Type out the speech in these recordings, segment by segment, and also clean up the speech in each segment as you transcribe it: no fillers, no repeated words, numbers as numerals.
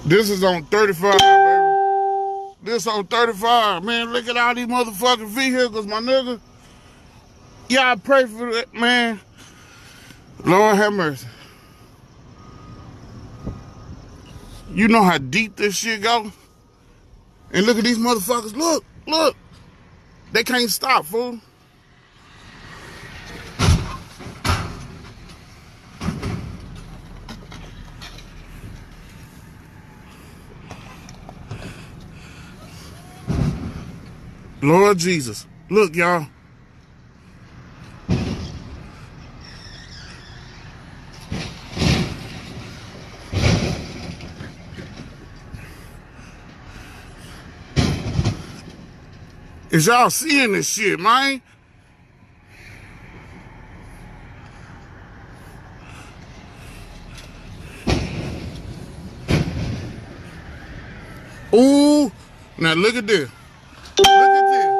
This is on 35, baby. This on 35. Man, look at all these motherfucking vehicles, my nigga. Y'all pray for that, man. Lord have mercy. You know how deep this shit go? And look at these motherfuckers. Look, look. They can't stop, fool. Lord Jesus. Look, y'all. Is y'all seeing this shit, man? Ooh. Now look at this. Look at this.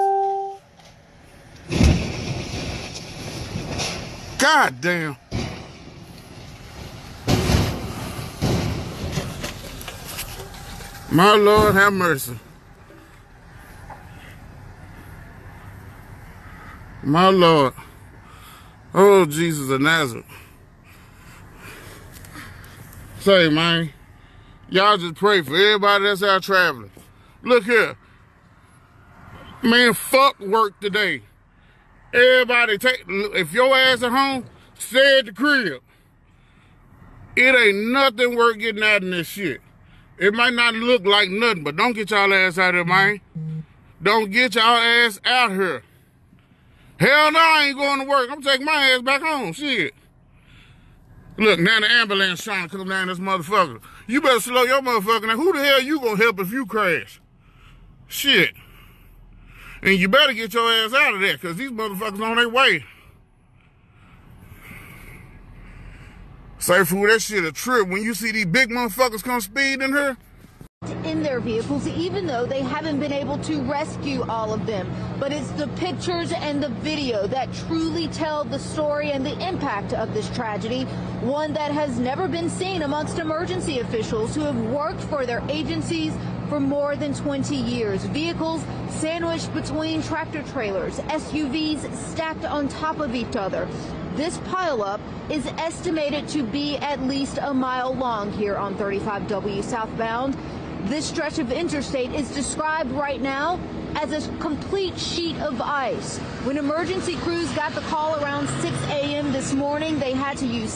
God damn. My Lord have mercy. My Lord. Oh, Jesus of Nazareth. Say, man, y'all just pray for everybody that's out traveling. Look here. Man, fuck work today. Everybody if your ass at home, stay at the crib. It ain't nothing worth getting out in this shit. It might not look like nothing, but don't get y'all ass out here, man. Don't get y'all ass out here. Hell no, I ain't going to work. I'm taking my ass back home. Shit. Look, now the ambulance trying to come down this motherfucker. You better slow your motherfucker down. Who the hell you gonna help if you crash? Shit. And you better get your ass out of there, because these motherfuckers on their way. Say, fool, that shit a trip. When you see these big motherfuckers come speeding here. In their vehicles, even though they haven't been able to rescue all of them. But it's the pictures and the video that truly tell the story and the impact of this tragedy, one that has never been seen amongst emergency officials who have worked for their agencies for more than 20 years. Vehicles sandwiched between tractor trailers, SUVs stacked on top of each other. This pileup is estimated to be at least a mile long here on 35W southbound. This stretch of interstate is described right now as a complete sheet of ice. When emergency crews got the call around 6 a.m. this morning, they had to use